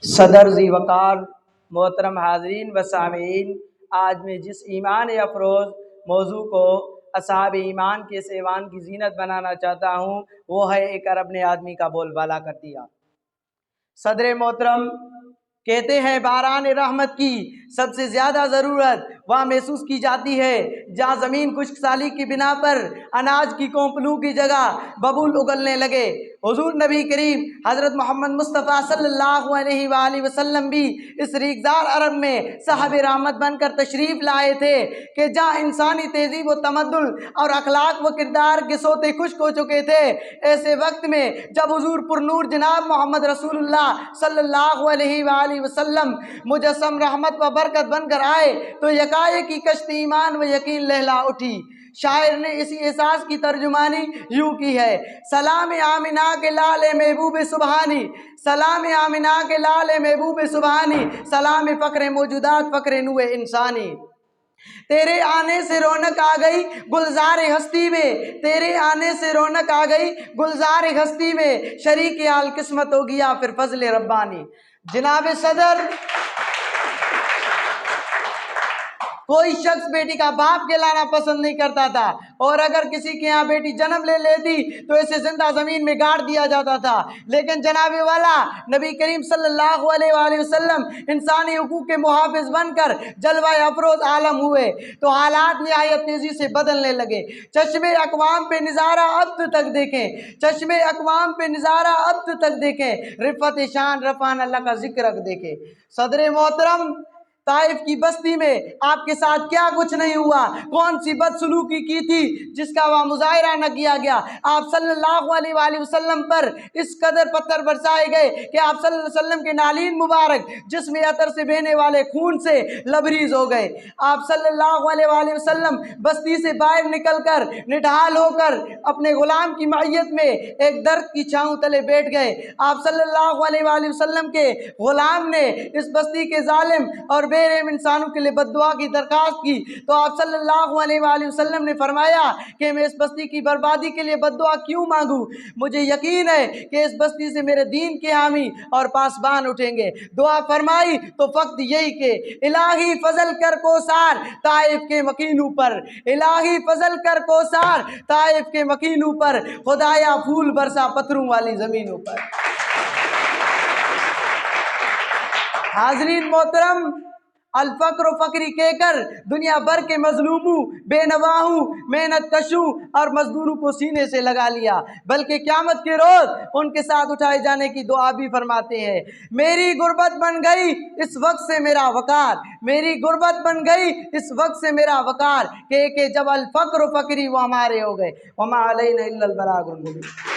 صدر ذی وقار، محترم حاضرین و سامعین، آج میں جس ایمان افروز موضوع کو اصحاب ایمان کے سیوان کی زینت بنانا چاہتا ہوں وہ ہے ایک عرب نے آدمی کا بول بالا کر دیا۔ صدر محترم کہتے ہیں باران رحمت کی سب سے زیادہ ضرورت وہاں محسوس کی جاتی ہے جہاں زمین خشک سالی کی بنا پر اناج کی کونپلوں کی جگہ ببول اگلنے لگے۔ حضور نبی کریم حضرت محمد مصطفیٰ صلی اللہ علیہ وآلہ وسلم بھی اس ریگزار عرب میں صاحب رحمت بن کر تشریف لائے تھے کہ جہاں انسانی تہذیب و تمدن اور اخلاق و کردار کے سوتے خشک ہو چکے تھے۔ ایسے وقت میں جب حضور پر نور جناب محمد رسول اللہ صلی اللہ علیہ وآلہ وسلم مجسم رحمت و برکت بن کر آئے تو یکایک کی کشتی ایمان و یقین لہلا اٹھی۔ شاعر نے اسی احساس کی ترجمانی یوں کی ہے: سلام آمنہ کے لال محبوب سبحانی، سلام آمنہ کے لال محبوب سبحانی، سلام فخر موجودات فخر نوع انسانی۔ تیرے آنے سے رونق آ گئی گلزار ہستی میں، تیرے آنے سے رونق آ گئی گلزار ہستی میں، شریک حال قسمت ہو گیا پھر فضل ربانی۔ جناب صدر، کوئی شخص بیٹی کا باپ کہلانا پسند نہیں کرتا تھا، اور اگر کسی کے یہاں بیٹی جنم لے لیتی تو اسے زندہ زمین میں گاڑ دیا جاتا تھا۔ لیکن جناب والا نبی کریم صلی اللہ علیہ وآلہ وسلم انسانی حقوق کے محافظ بن کر جلوہ افروز عالم ہوئے تو حالات نہایت تیزی سے بدلنے لگے۔ چشم اقوام پہ نظارہ اب تک دیکھیں، چشم اقوام پہ نظارہ اب تک دیکھیں، رفعت شان رفعان اللہ کا ذکر دیکھیں۔ صدر محترم، طائف کی بستی میں آپ کے ساتھ کیا کچھ نہیں ہوا؟ کون سی بدسلوکی کی تھی جس کا وہاں مظاہرہ نہ کیا گیا؟ آپ صلی اللہ علیہ وآلہ وسلم پر اس قدر پتھر برسائے گئے کہ آپ صلی اللہ علیہ وسلم کے نالین مبارک جسم عطر سے بہنے والے خون سے لبریز ہو گئے۔ آپ صلی اللہ علیہ وآلہ وسلم بستی سے باہر نکل کر نڈھال ہو کر اپنے غلام کی معیت میں ایک درخت کی چھاؤں تلے بیٹھ گئے۔ آپ صلی اللہ علیہ وآلہ وسلم کے غلام نے اس بستی کے ظالم اور بے رحم انسانوں کے لیے بد دعا کی درخواست کی تو آپ صلی اللہ علیہ وآلہ وسلم نے فرمایا کہ میں اس بستی کی بربادی کے لیے بد دعا کیوں مانگوں؟ مجھے یقین ہے کہ اس بستی سے میرے دین کے حامی اور پاسبان اٹھیں گے۔ دعا فرمائی تو فقط یہی کہ الہی فضل کر کوثار طائف کے مکینوں پر، الہی فضل کر کوثار طائف کے مکینوں پر، خدایا پھول برسا پتھروں والی زمینوں پر۔ حاضرین محترم، الفقر و فقری کہہ کر دنیا بھر کے مظلوموں، بے نواحوں، محنت کشوں اور مزدوروں کو سینے سے لگا لیا، بلکہ قیامت کے روز ان کے ساتھ اٹھائے جانے کی دعا بھی فرماتے ہیں۔ میری غربت بن گئی اس وقت سے میرا وقار، میری غربت بن گئی اس وقت سے میرا وقار، کہ جب الفقر و فقری وہ ہمارے ہو گئے۔ وما علینا الا البلاغ المبین۔